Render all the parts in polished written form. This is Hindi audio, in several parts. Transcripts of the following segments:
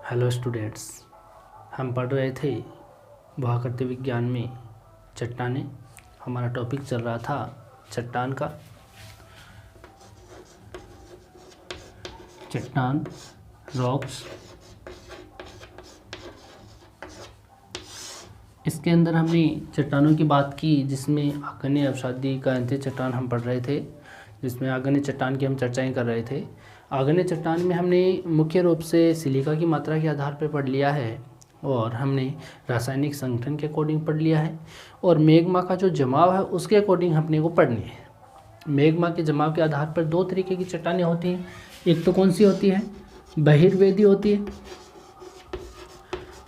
हेलो स्टूडेंट्स, हम पढ़ रहे थे भूआकृति विज्ञान में चट्टानें। हमारा टॉपिक चल रहा था चट्टान का। चट्टान, रॉक्स। इसके अंदर हमने चट्टानों की बात की जिसमें आग्नेय अवसादी का अंत्य चट्टान हम पढ़ रहे थे, जिसमें आग्नेय चट्टान की हम चर्चाएं कर रहे थे। आग्नेय चट्टान में हमने मुख्य रूप से सिलिका की मात्रा के आधार पर पढ़ लिया है और हमने रासायनिक संगठन के अकॉर्डिंग पढ़ लिया है, और मैग्मा का जो जमाव है उसके अकॉर्डिंग अपने को पढ़नी है। मैग्मा के जमाव के आधार पर दो तरीके की चट्टानें होती हैं। एक तो कौन सी होती है? बहिर्वेदी होती है,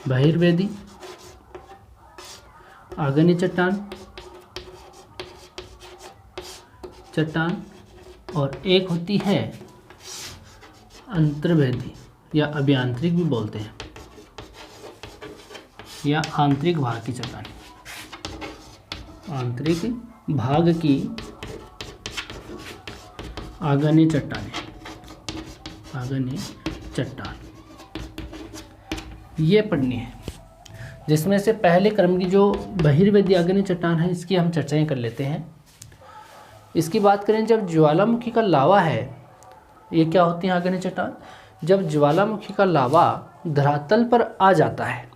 बहिर्वेदी आग्नेय चट्टान, और एक होती है अंतर्वेदी या अभ्यंतरिक भी बोलते हैं, या आंतरिक भाग की चट्टान। आंतरिक भाग की आग्नेय चट्टान, ये पढ़नी है। जिसमें से पहले क्रम की जो बहिर्वेदी आग्नेय चट्टान है इसकी हम चर्चाएं कर लेते हैं। इसकी बात करें, जब ज्वालामुखी का लावा है, ये क्या होती है आग्नेय चट्टान? जब ज्वालामुखी का लावा धरातल पर आ जाता है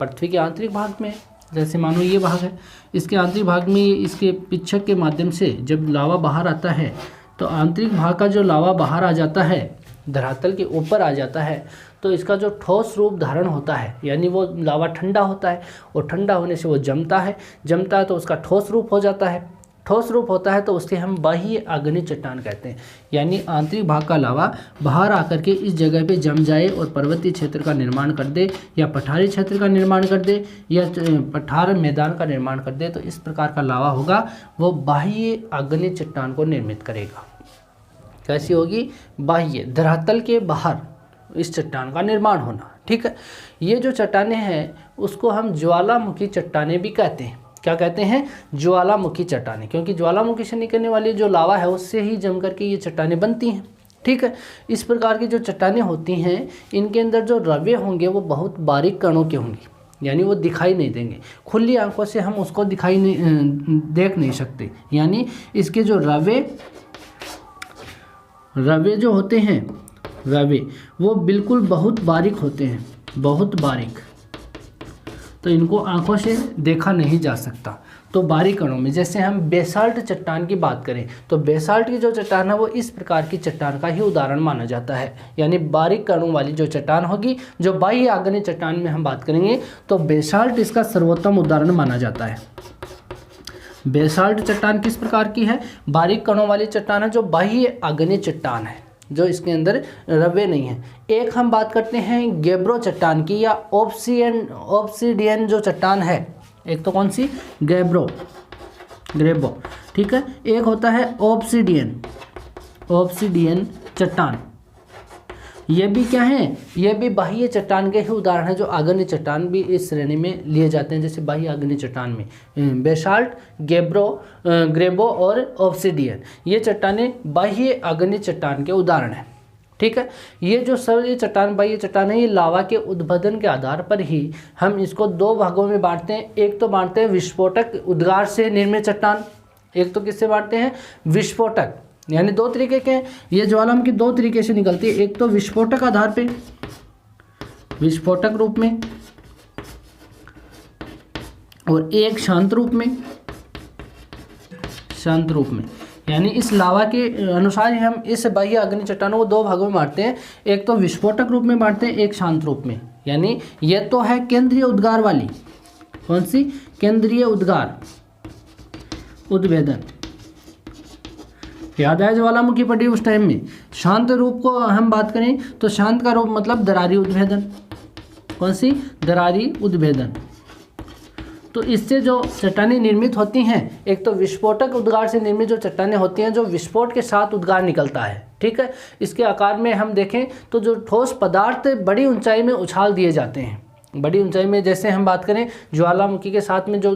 पृथ्वी के आंतरिक भाग में, जैसे मानो ये भाग है, इसके आंतरिक भाग में इसके पिच्छक के माध्यम से जब लावा बाहर आता है तो आंतरिक भाग का जो लावा बाहर आ जाता है, धरातल के ऊपर आ जाता है, तो इसका जो ठोस रूप धारण होता है, यानी वो लावा ठंडा होता है और ठंडा होने से वो जमता है तो उसका ठोस रूप हो जाता है। ठोस रूप होता है तो उसके हम बाह्य आग्नेय चट्टान कहते हैं। यानी आंतरिक भाग का लावा बाहर आकर के इस जगह पे जम जाए और पर्वतीय क्षेत्र का निर्माण कर दे, या पठारी क्षेत्र का निर्माण कर दे, या पठार मैदान का निर्माण कर दे, तो इस प्रकार का लावा होगा वो बाह्य आग्नेय चट्टान को निर्मित करेगा। कैसी होगी? बाह्य, धरातल के बाहर इस चट्टान का निर्माण होना। ठीक है, ये जो चट्टानें हैं उसको हम ज्वालामुखी चट्टानें भी कहते हैं। क्या कहते हैं? ज्वालामुखी चट्टानें, क्योंकि ज्वालामुखी से निकलने वाली जो लावा है उससे ही जम करके ये चट्टानें बनती हैं। ठीक है, इस प्रकार की जो चट्टानें होती हैं इनके अंदर जो रवे होंगे वो बहुत बारीक कणों के होंगे, यानी वो दिखाई नहीं देंगे। खुली आंखों से हम उसको देख नहीं सकते। यानी इसके जो रवे जो होते हैं, रवे वो बिल्कुल बहुत बारीक होते हैं, बहुत बारीक, तो इनको आंखों से देखा नहीं जा सकता। तो बारीक कणों में, जैसे हम बेसाल्ट चट्टान की बात करें तो बेसाल्ट की जो चट्टान है वो इस प्रकार की चट्टान का ही उदाहरण माना जाता है। यानी बारीक कणों वाली जो चट्टान होगी, जो बाह्य आग्नेय चट्टान में हम बात करेंगे तो बेसाल्ट इसका सर्वोत्तम उदाहरण माना जाता है। बेसाल्ट चट्टान किस प्रकार की है? बारीक कणों वाली चट्टान है, जो बाह्य आग्नेय चट्टान है, जो इसके अंदर रवे नहीं है। एक हम बात करते हैं गैब्रो चट्टान की, या ऑब्सीडियन जो चट्टान है। एक तो कौन सी? ग्रेबो। ठीक है, एक होता है ऑब्सीडियन चट्टान। ये भी क्या है? ये भी बाह्य चट्टान के ही उदाहरण है, जो आग्नेय चट्टान भी इस श्रेणी में लिए जाते हैं। जैसे बाह्य आग्नेय चट्टान में बेसाल्ट, ग्रेबो और ऑब्सीडियन, ये चट्टानें बाह्य आग्नेय चट्टान के उदाहरण हैं। ठीक है, ये जो सब ये चट्टान बाह्य चट्टान है, ये लावा के उद्भदन के आधार पर ही हम इसको दो भागों में बांटते हैं। एक तो बांटते हैं विस्फोटक उद्गार से निर्मित चट्टान, एक तो किससे बांटते हैं? विस्फोटक, यानी दो तरीके के हैं। ये ज्वालामुखी दो तरीके से निकलती है, एक तो विस्फोटक आधार पे, विस्फोटक रूप में, और एक शांत रूप में, यानी इस लावा के अनुसार ही हम इस बाह्य आग्नेय चट्टानों को दो भागों में बांटते हैं। एक तो विस्फोटक रूप में बांटते हैं, एक शांत रूप में। यानी ये तो है केंद्रीय उद्गार वाली। कौन सी? केंद्रीय उद्गार, उद्भेदन। याद आया ज्वालामुखी पड़ी उस टाइम में। शांत रूप को हम बात करें तो शांत का रूप मतलब दरारी उद्भेदन। कौन सी? दरारी उद्भेदन। तो इससे जो चट्टानें निर्मित होती हैं, एक तो विस्फोटक उद्गार से निर्मित जो चट्टानें होती हैं, जो विस्फोट के साथ उद्गार निकलता है। ठीक है, इसके आकार में हम देखें तो जो ठोस पदार्थ बड़ी ऊंचाई में उछाल दिए जाते हैं, बड़ी ऊंचाई में जैसे हम बात करें ज्वालामुखी के साथ में जो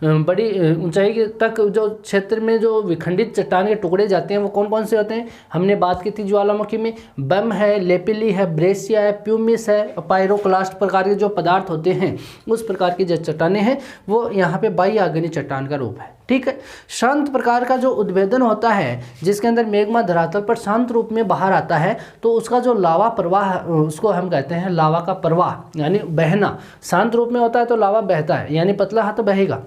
बड़ी ऊंचाई तक जो क्षेत्र में जो विखंडित चट्टान के टुकड़े जाते हैं वो कौन कौन से होते हैं? हमने बात की थी ज्वालामुखी में बम है, लेपिली है, ब्रेसिया है, प्यूमिस है, पायरोक्लास्ट प्रकार के जो पदार्थ होते हैं उस प्रकार की जो चट्टानें हैं वो यहाँ पे बाह्य आग्नेय चट्टान का रूप है। ठीक है। शांत प्रकार का जो उद्भेदन होता है जिसके अंदर मैग्मा धरातल पर शांत रूप में बाहर आता है तो उसका जो लावा प्रवाह उसको हम कहते हैं लावा का प्रवाह यानी बहना। शांत रूप में होता है तो लावा बहता है यानी पतला हाथ बहेगा।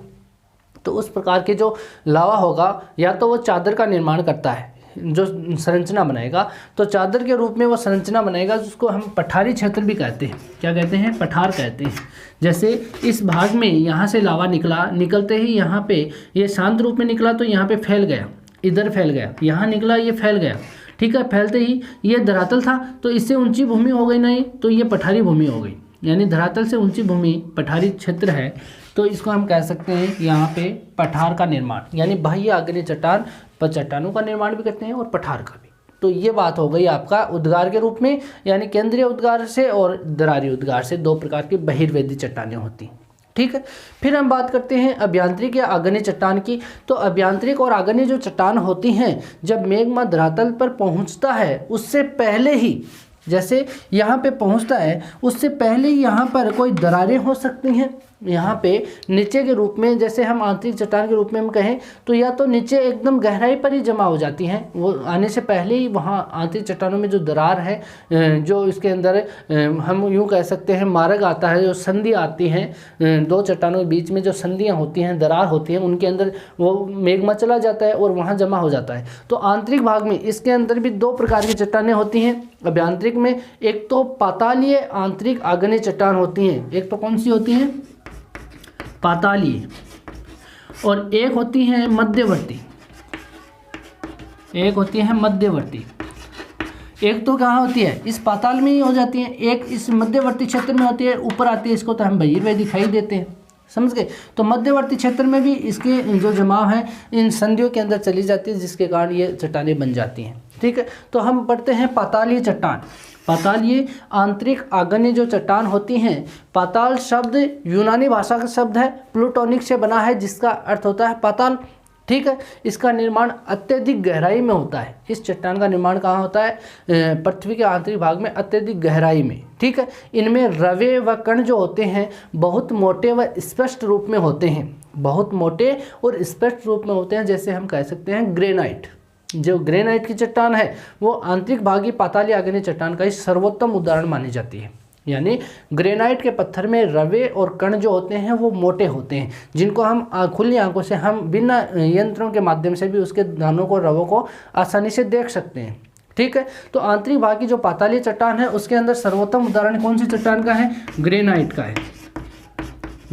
तो उस प्रकार के जो लावा होगा या तो वो चादर का निर्माण करता है जो संरचना बनाएगा, तो चादर के रूप में वो संरचना बनाएगा जिसको हम पठारी क्षेत्र भी कहते हैं। क्या कहते हैं? पठार कहते हैं। जैसे इस भाग में यहाँ से लावा निकला, निकलते ही यहाँ पे ये शांत रूप में निकला तो यहाँ पे फैल गया, इधर फैल गया, यहाँ निकला ये फैल गया। ठीक है। फैलते ही ये धरातल था तो इससे ऊंची भूमि हो गई नहीं तो ये पठारी भूमि हो गई, यानी धरातल से ऊंची भूमि पठारी क्षेत्र है। तो इसको हम कह सकते हैं यहाँ पे पठार का निर्माण, यानी बाह्य आग्नेय चट्टान पर चट्टानों का निर्माण भी करते हैं और पठार का भी। तो ये बात हो गई आपका उद्गार के रूप में, यानी केंद्रीय उद्गार से और दरारी उद्गार से दो प्रकार की बहिर्वेदी चट्टानें होती हैं। ठीक है। फिर हम बात करते हैं अभ्यांतरिक या आग्नेय चट्टान की। तो अभ्यांतरिक और आग्नेय जो चट्टान होती हैं जब मैग्मा धरातल पर पहुंचता है उससे पहले ही, जैसे यहाँ पे पहुँचता है उससे पहले ही यहाँ पर कोई दरारें हो सकती हैं। यहाँ पे नीचे के रूप में जैसे हम आंतरिक चट्टान के रूप में हम कहें तो या तो नीचे एकदम गहराई पर ही जमा हो जाती हैं, वो आने से पहले ही वहाँ आंतरिक चट्टानों में जो दरार है जो इसके अंदर हम यूँ कह सकते हैं मार्ग आता है, जो संधि आती हैं दो चट्टानों के बीच में जो संधियाँ होती हैं, दरार होती हैं, उनके अंदर वो मैग्मा चला जाता है और वहाँ जमा हो जाता है। तो आंतरिक भाग में इसके अंदर भी दो प्रकार की चट्टानें होती हैं। अभ्यांतरिक में एक तो पातालीय आंतरिक आग्नेय चट्टान होती हैं, एक तो कौन सी होती हैं? पातालीय, और एक होती है मध्यवर्ती, एक होती है मध्यवर्ती। एक तो कहाँ होती है? इस पाताल में ही हो जाती है, एक इस मध्यवर्ती क्षेत्र में होती है, ऊपर आती है, इसको तो हम बहिर्वेदी दिखाई देते हैं। समझ गए? तो मध्यवर्ती क्षेत्र में भी इसके जो जमाव है इन संधियों के अंदर चली जाती है जिसके कारण ये चट्टानें बन जाती हैं। ठीक है। तो हम पढ़ते हैं पातालीय चट्टान। पातालीय आंतरिक आग्नेय जो चट्टान होती हैं, पाताल शब्द यूनानी भाषा का शब्द है, प्लूटोनिक से बना है जिसका अर्थ होता है पाताल। ठीक है। इसका निर्माण अत्यधिक गहराई में होता है। इस चट्टान का निर्माण कहाँ होता है? पृथ्वी के आंतरिक भाग में अत्यधिक गहराई में। ठीक है। इनमें रवे व कण जो होते हैं बहुत मोटे व स्पष्ट रूप में होते हैं, बहुत मोटे और स्पष्ट रूप में होते हैं। जैसे हम कह सकते हैं ग्रेनाइट, जो ग्रेनाइट की चट्टान है वो आंतरिक भागी पातालीय आग्नेय चट्टान का ही सर्वोत्तम उदाहरण मानी जाती है। यानी ग्रेनाइट के पत्थर में रवे और कण जो होते हैं वो मोटे होते हैं, जिनको हम खुली आंखों से हम बिना यंत्रों के माध्यम से भी उसके दानों को, रवों को आसानी से देख सकते हैं। ठीक है। तो आंतरिक भाग की जो पातालीय चट्टान है उसके अंदर सर्वोत्तम उदाहरण कौन सी चट्टान का है? ग्रेनाइट का है,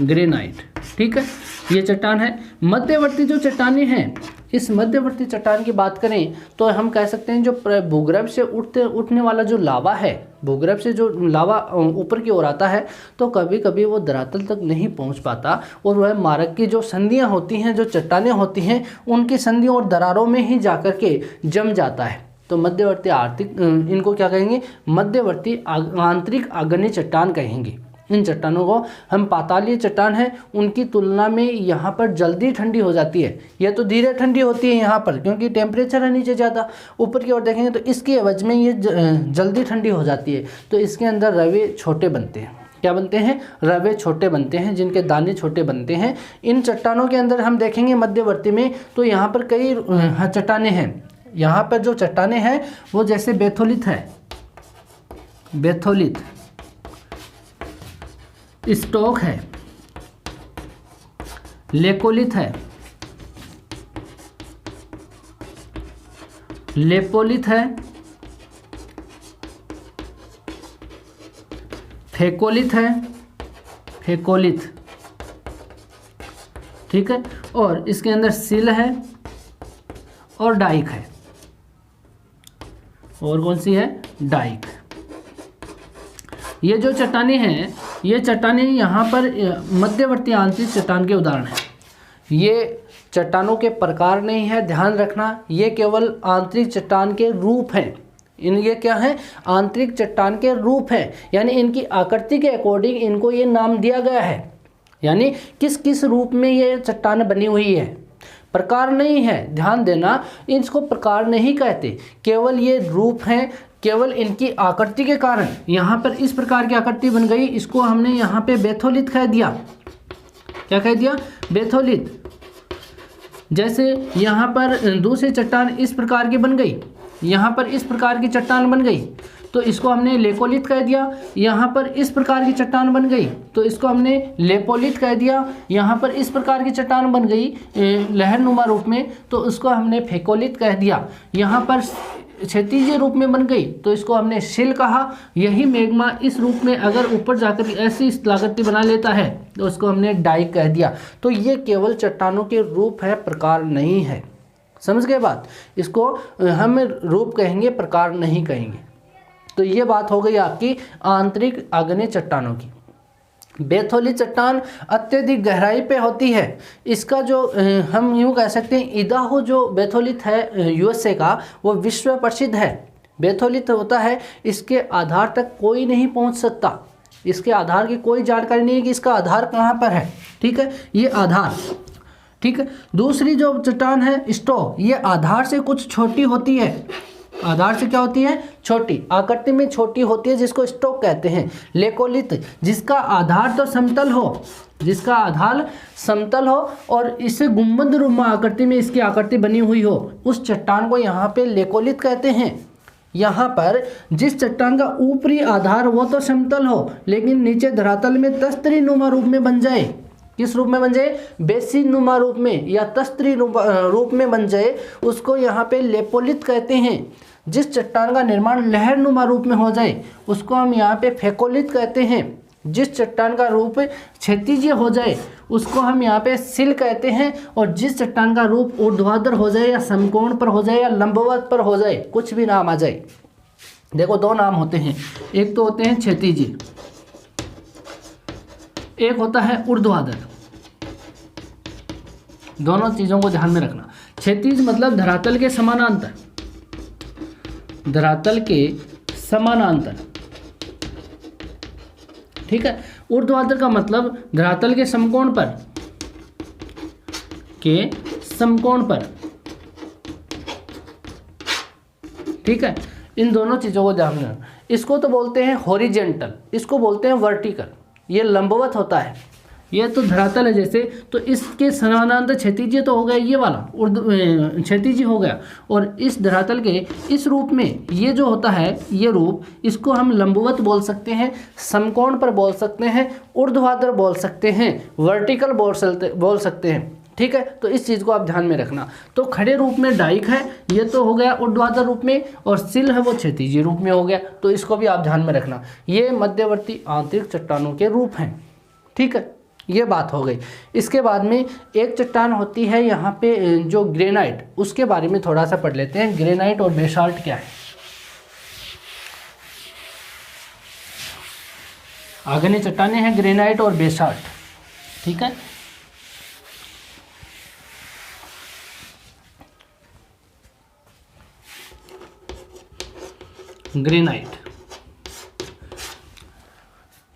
ग्रेनाइट। ठीक है। ये चट्टान है। मध्यवर्ती जो चट्टानें हैं, इस मध्यवर्ती चट्टान की बात करें तो हम कह सकते हैं जो भूगर्भ से उठने वाला जो लावा है, भूगर्भ से जो लावा ऊपर की ओर आता है तो कभी कभी वो धरातल तक नहीं पहुंच पाता और वह मार्ग की जो संधियां होती हैं, जो चट्टानें होती हैं, उनकी संधियों और दरारों में ही जाकर के जम जाता है। तो मध्यवर्ती आर्थिक इनको क्या कहेंगे? मध्यवर्ती आंतरिक आग्नेय चट्टान कहेंगे। इन चट्टानों को हम पातालीय चट्टान है उनकी तुलना में यहाँ पर जल्दी ठंडी हो जाती है। यह तो धीरे ठंडी होती है यहाँ पर क्योंकि टेम्परेचर है नीचे ज़्यादा, ऊपर की ओर देखेंगे तो इसकी एवज में ये जल्दी ठंडी हो जाती है। तो इसके अंदर रवे छोटे बनते हैं। क्या बनते हैं? रवे छोटे बनते हैं, जिनके दाने छोटे बनते हैं। इन चट्टानों के अंदर हम देखेंगे मध्यवर्ती में तो यहाँ पर कई चट्टानें हैं। यहाँ पर जो चट्टानें हैं वो जैसे बेथोलित है, बेथोलित, स्टोक है, लेकोलिथ है, लेपोलिथ है, फेकोलिथ है, फेकोलिथ। ठीक है। और इसके अंदर सिल है और डाइक है। और कौन सी है? डाइक। ये जो चट्टानें हैं, ये चट्टानें यहाँ पर मध्यवर्ती आंतरिक चट्टान के उदाहरण हैं। ये चट्टानों के प्रकार नहीं है, ध्यान रखना, ये केवल आंतरिक चट्टान के रूप हैं। ये क्या है, आंतरिक चट्टान के रूप हैं, यानी इनकी आकृति के अकॉर्डिंग इनको ये नाम दिया गया है। यानी किस किस रूप में ये चट्टान बनी हुई है, प्रकार नहीं है, ध्यान देना, इसको प्रकार नहीं कहते, केवल ये रूप हैं, केवल इनकी आकृति के कारण यहाँ पर इस प्रकार की आकृति बन गई, इसको हमने यहाँ पे बेथोलित कह दिया। क्या कह दिया, बेथोलित। जैसे यहाँ पर दूसरी चट्टान इस प्रकार की बन गई, यहाँ पर इस प्रकार की चट्टान बन गई तो इसको हमने लेकोलित कह दिया। यहाँ पर इस प्रकार की चट्टान बन गई तो इसको हमने लेपोलित कह दिया। यहाँ पर इस प्रकार की चट्टान बन गई लहरनुमा रूप में तो उसको हमने फेकोलित कह दिया। यहाँ पर क्षैतिज रूप में बन गई तो इसको हमने शिल कहा। यही मेग्मा इस रूप में अगर ऊपर जाकर ऐसी आकृति बना लेता है तो उसको हमने डाइक कह दिया। तो ये केवल चट्टानों के रूप है, प्रकार नहीं है। समझ गए बात, इसको हम रूप कहेंगे, प्रकार नहीं कहेंगे। तो ये बात हो गई आपकी आंतरिक आग्नेय चट्टानों की। बेथोलित चट्टान अत्यधिक गहराई पे होती है। इसका जो हम यूँ कह सकते हैं, इदाहो जो बेथोलित है यूएसए का, वो विश्व प्रसिद्ध है। बेथोलित होता है, इसके आधार तक कोई नहीं पहुंच सकता, इसके आधार की कोई जानकारी नहीं है कि इसका आधार कहाँ पर है। ठीक है, ये आधार, ठीक है। दूसरी जो चट्टान है स्टोक, ये आधार से कुछ छोटी होती है। आधार से क्या होती है, छोटी, आकृति में छोटी होती है, जिसको स्टोक कहते हैं। लेकोलित, जिसका आधार तो समतल हो, जिसका आधार समतल हो और इसे गुंबदनुमा आकृति में इसकी आकृति बनी हुई हो, उस चट्टान को यहाँ पे लेकोलित कहते हैं। यहाँ पर जिस चट्टान का ऊपरी आधार वो तो समतल हो लेकिन नीचे धरातल में तस्तरी नुमा रूप में बन जाए, किस रूप में बन जाए, बेसिन नुमा रूप में या तस्तरी रूप में बन जाए, उसको यहाँ पे लेपोलित कहते हैं। जिस चट्टान का निर्माण लहरनुमा रूप में हो जाए उसको हम यहाँ पे फेकोलित कहते हैं। जिस चट्टान का रूप क्षैतिज हो जाए उसको हम यहाँ पे सिल कहते हैं। और जिस चट्टान का रूप ऊर्ध्वाधर हो जाए या समकोण पर हो जाए या लंबवत पर हो जाए, कुछ भी नाम आ जाए। देखो दो नाम होते हैं, एक तो होते हैं क्षैतिज, एक होता है ऊर्ध्वाधर। दोनों चीजों को ध्यान में रखना। क्षैतिज मतलब धरातल के समानांतर, धरातल के समानांतर, ठीक है। ऊर्ध्वाधर का मतलब धरातल के समकोण पर, के समकोण पर, ठीक है। इन दोनों चीजों को ध्यान में रखना। इसको तो बोलते हैं हॉरिजेंटल, इसको बोलते हैं वर्टिकल। ये लंबवत होता है, ये तो धरातल है जैसे, तो इसके समानांतर क्षैतिज तो हो गया, ये वाला क्षैतिज हो गया। और इस धरातल के इस रूप में ये जो होता है, ये रूप, इसको हम लंबवत बोल सकते हैं, समकोण पर बोल सकते हैं, ऊर्ध्वाधर बोल सकते हैं, वर्टिकल बोल सकते हैं, ठीक है। तो इस चीज़ को आप ध्यान में रखना। तो खड़े रूप में डाइक है, ये तो हो गया ऊर्ध्वाधर रूप में, और सिल है वो क्षैतिज रूप में हो गया। तो इसको भी आप ध्यान में रखना। ये मध्यवर्ती आंतरिक चट्टानों के रूप हैं, ठीक है। ये बात हो गई। इसके बाद में एक चट्टान होती है यहाँ पे जो ग्रेनाइट, उसके बारे में थोड़ा सा पढ़ लेते हैं। ग्रेनाइट और बेसाल्ट क्या है। आग्नेय चट्टानें हैं ग्रेनाइट और बेसाल्ट, ठीक है। ग्रेनाइट,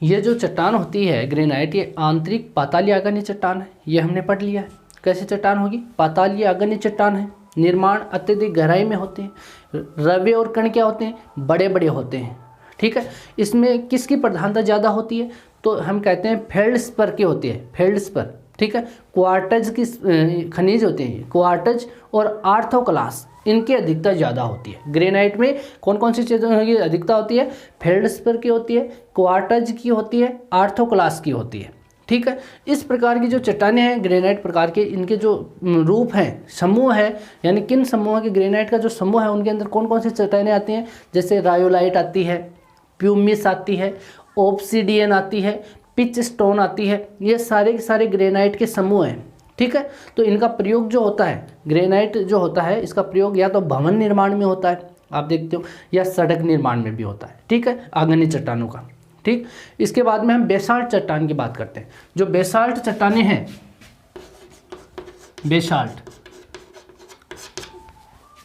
ये जो चट्टान होती है ग्रेनाइट, ये आंतरिक पातालीय आग्नेय चट्टान है। ये हमने पढ़ लिया है। कैसी चट्टान होगी, पातालीय आग्नेय चट्टान है। निर्माण अत्यधिक गहराई में होते हैं। रवे और कण क्या होते हैं, बड़े बड़े होते हैं, ठीक है। इसमें किसकी प्रधानता ज़्यादा होती है, तो हम कहते हैं फेल्डस्पर की होती है, फेल्डस्पर, ठीक है। क्वार्टज की खनिज होते हैं, क्वार्टज और आर्थोक्लास, इनकी अधिकता ज़्यादा होती है। ग्रेनाइट में कौन कौन सी चीज़ों की अधिकता होती है, फेल्डस्पर की होती है, क्वार्टज की होती है, आर्थोक्लास की होती है, ठीक है। इस प्रकार की जो चट्टानें हैं ग्रेनाइट प्रकार के, इनके जो रूप हैं, समूह है, यानी किन समूह के ग्रेनाइट का जो समूह है उनके अंदर कौन कौन सी चट्टानें आती हैं, जैसे रायोलाइट आती है, प्यूमिस आती है, ओब्सिडियन आती है, पिच स्टोन आती है। ये सारे के सारे ग्रेनाइट के समूह हैं, ठीक है। तो इनका प्रयोग जो होता है, ग्रेनाइट जो होता है इसका प्रयोग या तो भवन निर्माण में होता है, आप देखते हो, या सड़क निर्माण में भी होता है, ठीक है, आग्नेय चट्टानों का, ठीक। इसके बाद में हम बेसाल्ट चट्टान की बात करते हैं। जो बेसाल्ट चट्टानें हैं, बेसाल्ट,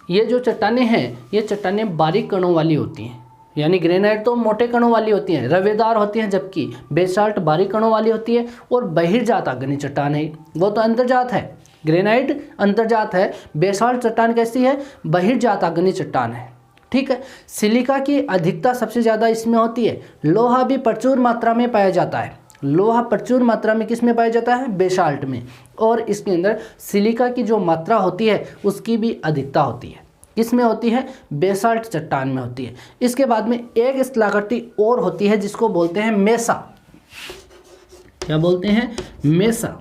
ये जो चट्टानें हैं ये चट्टानें बारीक कणों वाली होती हैं, यानी ग्रेनाइट तो मोटे कणों वाली होती हैं, रवेदार होती हैं, जबकि बेसाल्ट बारीक कणों वाली होती है। और बहिर्जात आग्नेय चट्टान है, वो तो अंतर्जात है, ग्रेनाइट अंतर्जात है, बेसाल्ट चट्टान कैसी है, बहिर्जात आग्नेय चट्टान है। ठीक है। सिलिका की अधिकता सबसे ज़्यादा इसमें होती है। लोहा भी प्रचुर मात्रा में पाया जाता है, लोहा प्रचुर मात्रा में किस में पाया जाता है, बेसाल्ट में। और इसके अंदर सिलिका की जो मात्रा होती है उसकी भी अधिकता होती है, किसमें होती है, बेसाल्ट चट्टान में होती है। इसके बाद में एक स्थलाकृति और होती है जिसको बोलते हैं मेसा। क्या बोलते हैं, मेसा।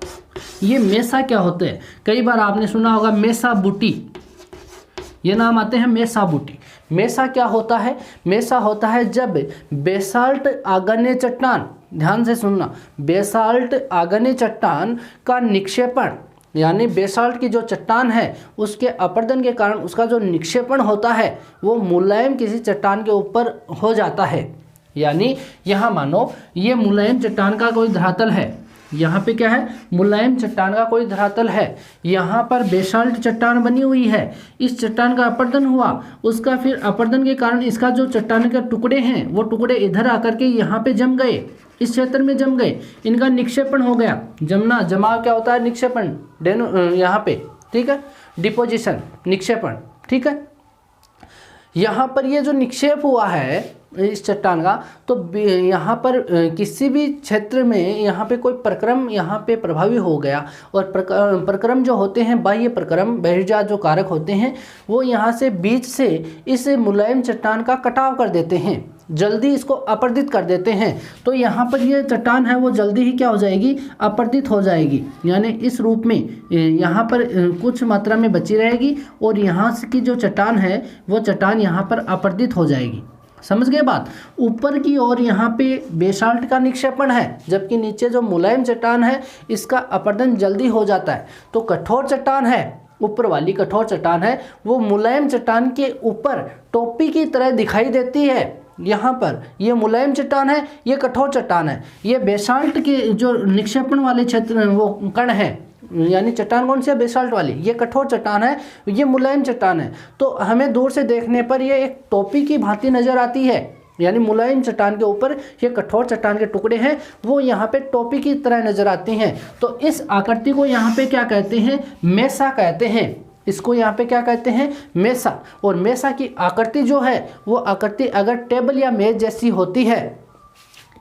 ये मेसा क्या होते हैं, कई बार आपने सुना होगा मेसा बूटी, ये नाम आते हैं मेसा बूटी। मेसा क्या होता है, मेसा होता है जब बेसाल्ट आग्नेय चट्टान, ध्यान से सुनना, बेसाल्ट आग्नेय चट्टान का निक्षेपण, यानी बेसाल्ट की जो चट्टान है उसके अपरदन के कारण उसका जो निक्षेपण होता है वो मुलायम किसी चट्टान के ऊपर हो जाता है। यानी यहाँ मानो ये मुलायम चट्टान का कोई धरातल है, यहाँ पे क्या है, मुलायम चट्टान का कोई धरातल है, यहाँ पर बेसाल्ट चट्टान बनी हुई है, इस चट्टान का अपरदन हुआ, उसका फिर अपरदन के कारण इसका जो चट्टान के टुकड़े हैं वो टुकड़े इधर आकर के यहाँ पे जम गए, इस क्षेत्र में जम गए, इनका निक्षेपण हो गया। जमना, जमाव क्या होता है, निक्षेपण, यहाँ पे, ठीक है, डिपोजिशन, निक्षेपण। ठीक है, यहाँ पर ये जो निक्षेप हुआ है इस चट्टान का, तो यहाँ पर किसी भी क्षेत्र में यहाँ पे कोई प्रक्रम यहाँ पे प्रभावी हो गया, और प्रक्रम जो होते हैं, बाह्य प्रक्रम, बहिर्जात जो कारक होते हैं, वो यहाँ से बीच से इस मुलायम चट्टान का कटाव कर देते हैं, जल्दी इसको अपर्दित कर देते हैं। तो यहाँ पर ये चट्टान है वो जल्दी ही क्या हो जाएगी, अपर्दित हो जाएगी, यानी इस रूप में यहाँ पर कुछ मात्रा में बची रहेगी, और यहाँ की जो चट्टान है वो चट्टान यहाँ पर अपर्दित हो जाएगी। समझ गए बात। ऊपर की ओर यहाँ पे बेसाल्ट का निक्षेपण है, जबकि नीचे जो मुलायम चट्टान है इसका अपरदन जल्दी हो जाता है। तो कठोर चट्टान है, ऊपर वाली कठोर चट्टान है, वो मुलायम चट्टान के ऊपर टोपी की तरह दिखाई देती है। यहाँ पर ये मुलायम चट्टान है, ये कठोर चट्टान है, ये बेसाल्ट के जो निक्षेपण वाले क्षेत्र वो कण है, यानी चट्टान कौन सी है, बेसाल्ट वाली, ये कठोर चट्टान है, ये मुलायम चट्टान है। तो हमें दूर से देखने पर ये एक टोपी की भांति नजर आती है, यानी मुलायम चट्टान के ऊपर ये कठोर चट्टान के टुकड़े हैं वो यहाँ पे टोपी की तरह नजर आती हैं। तो इस आकृति को यहाँ पे क्या कहते हैं, मेसा कहते हैं। इसको यहाँ पे क्या कहते हैं, मेसा। और मेसा की आकृति जो है वो आकृति अगर टेबल या मेज जैसी होती है,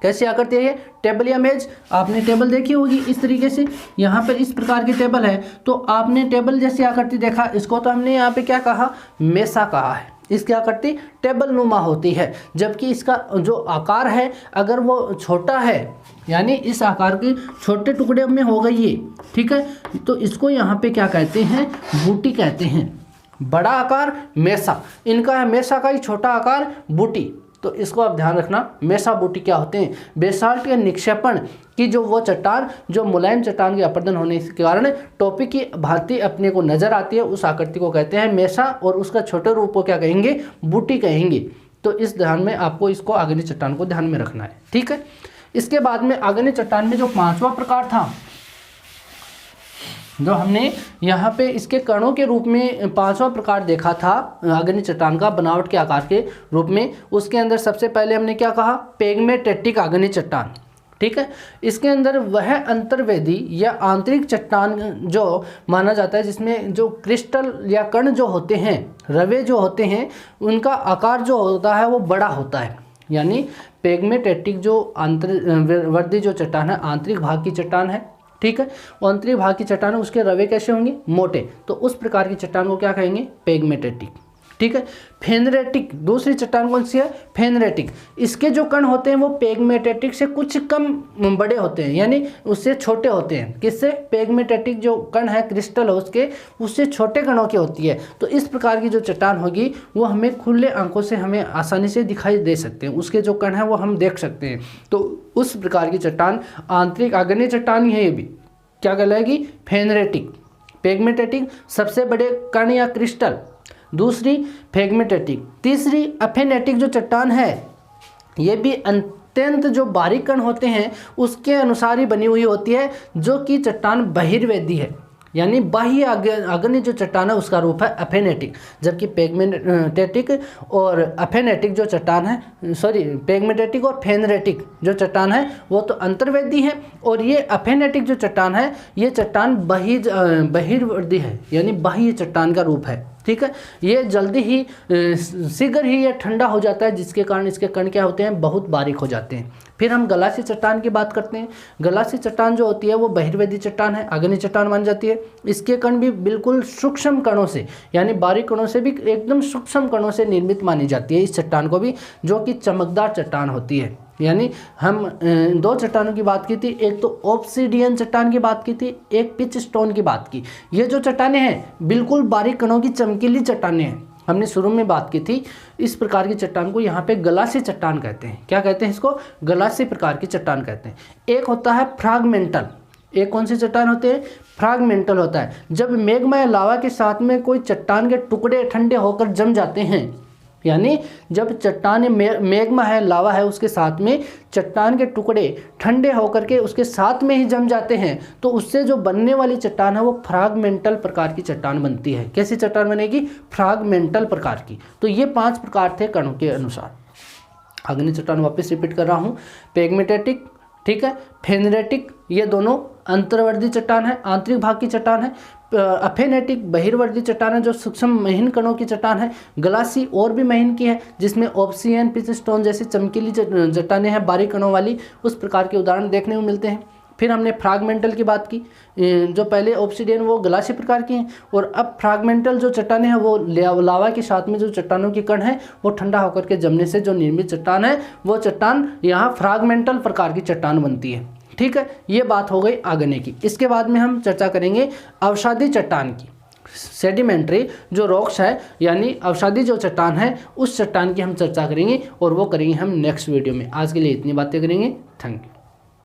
कैसी आकृति है, टेबल या मेज, आपने टेबल देखी होगी इस तरीके से, यहाँ पर इस प्रकार की टेबल है, तो आपने टेबल जैसी आकृति देखा, इसको तो हमने यहाँ पे क्या कहा, मेसा कहा है। इसकी आकृति टेबल नुमा होती है, जबकि इसका जो आकार है अगर वो छोटा है, यानी इस आकार के छोटे टुकड़े में हो गई ये, ठीक है, तो इसको यहाँ पे क्या कहते हैं, बूटी कहते हैं। बड़ा आकार मेसा, इनका है मेसा का ही छोटा आकार बूटी। तो इसको आप ध्यान रखना, मेसा बूटी क्या होते हैं, बेसाल्ट के निक्षेपण की जो वो चट्टान जो मुलायम चट्टान के अपरदन होने के कारण टोपी की भांति अपने को नजर आती है, उस आकृति को कहते हैं मेसा, और उसका छोटे रूप को क्या कहेंगे, बूटी कहेंगे। तो इस ध्यान में आपको इसको आग्नेय चट्टान को ध्यान में रखना है। ठीक है, इसके बाद में आग्नेय चट्टान में जो 5वां प्रकार था, जो हमने यहाँ पे इसके कणों के रूप में 5वां प्रकार देखा था आग्नेय चट्टान का, बनावट के आकार के रूप में, उसके अंदर सबसे पहले हमने क्या कहा, पेग्मेटेटिक आग्नेय चट्टान। ठीक है, इसके अंदर वह अंतर्वेदी या आंतरिक चट्टान जो माना जाता है, जिसमें जो क्रिस्टल या कण जो होते हैं, रवे जो होते हैं, उनका आकार जो होता है वो बड़ा होता है। यानी पेग्मेटेटिक जो अंतर्वर्ती जो चट्टान है, आंतरिक भाग की चट्टान है, ठीक है, आंतरिक भाग की चट्टान है, उसके रवे कैसे होंगे, मोटे। तो उस प्रकार की चट्टान को क्या कहेंगे, पेग्मेटेटिक। ठीक है, फेनरेटिक दूसरी चट्टान कौन सी है, फेनरेटिक। इसके जो कण होते हैं वो पेग्मेटेटिक से कुछ कम बड़े होते हैं, यानी उससे छोटे होते हैं। किससे, पेग्मेटेटिक जो कण है, क्रिस्टल है उसके, उससे छोटे कणों की होती है। तो इस प्रकार की जो चट्टान होगी वो हमें खुले आंखों से हमें आसानी से दिखाई दे सकते हैं, उसके जो कण है वो हम देख सकते हैं। तो उस प्रकार की चट्टान आंतरिक आग्नेय चट्टान ही है, ये भी क्या कहलाएगी, फेनरेटिक। पेग्मेटेटिक सबसे बड़े कण या क्रिस्टल, दूसरी पेग्मेटेटिक, तीसरी अफेनेटिक जो चट्टान है, ये भी अत्यंत जो बारीक कण होते हैं उसके अनुसार ही बनी हुई होती है, जो कि चट्टान बहिर्वेदी है। यानी बाह्य आग्नेय जो चट्टान है उसका रूप है अफेनेटिक, जबकि पेगमेटेटिक और अफेनेटिक जो चट्टान है, पेगमेटेटिक और फेनरेटिक जो चट्टान है वो तो अंतर्वेदी है, और ये अफेनेटिक जो चट्टान है ये चट्टान बहिर्वेदी है, यानी बाह्य चट्टान का रूप है। ठीक है, ये जल्दी ही शीघ्र ही ये ठंडा हो जाता है, जिसके कारण इसके कण क्या होते हैं, बहुत बारीक हो जाते हैं। फिर हम गलासी चट्टान की बात करते हैं। गलासी चट्टान जो होती है वो बहिर्वेदी चट्टान है, आग्नेय चट्टान मानी जाती है। इसके कण भी बिल्कुल सूक्ष्म कणों से, यानी बारीक कणों से भी एकदम सूक्ष्म कणों से निर्मित मानी जाती है इस चट्टान को भी, जो कि चमकदार चट्टान होती है। यानी हम दो चट्टानों की बात की थी, एक तो ऑब्सीडियन चट्टान की बात की थी, एक पिच स्टोन की बात की। ये जो चट्टानें हैं बिल्कुल बारीक कणों की चमकीली चट्टानें हैं, हमने शुरू में बात की थी। इस प्रकार की चट्टान को यहाँ पे गलासी चट्टान कहते हैं। क्या कहते हैं इसको, गलासी प्रकार की चट्टान कहते हैं। एक होता है फ्रैगमेंटल। एक कौन सी चट्टान होते हैं, फ्रैगमेंटल होता है। जब मेग्मा लावा के साथ में कोई चट्टान के टुकड़े ठंडे होकर जम जाते हैं, यानी जब चट्टान मेग्मा है, लावा है, उसके साथ में चट्टान के टुकड़े ठंडे होकर के उसके साथ में ही जम जाते हैं, तो उससे जो बनने वाली चट्टान है वो फ्रैगमेंटल प्रकार की चट्टान बनती है। कैसी चट्टान बनेगी, फ्रैगमेंटल प्रकार की। तो ये 5 प्रकार थे कणों के अनुसार। आग्नेय चट्टान वापस रिपीट कर रहा हूँ, पेगमेटेटिक, ठीक है, फेनरेटिक, ये दोनों अंतर्वर्ती चट्टान है, आंतरिक भाग की चट्टान है। अफेनेटिक बहिर्वर्ती चट्टान है, जो सूक्ष्म महीन कणों की चट्टान है। गलासी और भी महीन की है, जिसमें ऑब्सीडियन, पिच स्टोन जैसी चमकीली चट्टानें हैं बारीक कणों वाली, उस प्रकार के उदाहरण देखने को मिलते हैं। फिर हमने फ्रैगमेंटल की बात की, जो पहले ऑब्सीडियन वो गलासी प्रकार की हैं, और अब फ्रैगमेंटल जो चट्टानें हैं वो लावा के साथ में जो चट्टानों की कण है वो ठंडा होकर के जमने से जो निर्मित चट्टान है वो चट्टान यहाँ फ्रैगमेंटल प्रकार की चट्टान बनती है। ठीक है, ये बात हो गई आग्नेय की। इसके बाद में हम चर्चा करेंगे अवसादी चट्टान की। सेडिमेंट्री जो रॉक्स है, यानी अवसादी जो चट्टान है उस चट्टान की हम चर्चा करेंगे, और वो करेंगे हम नेक्स्ट वीडियो में। आज के लिए इतनी बातें करेंगे। Thank you.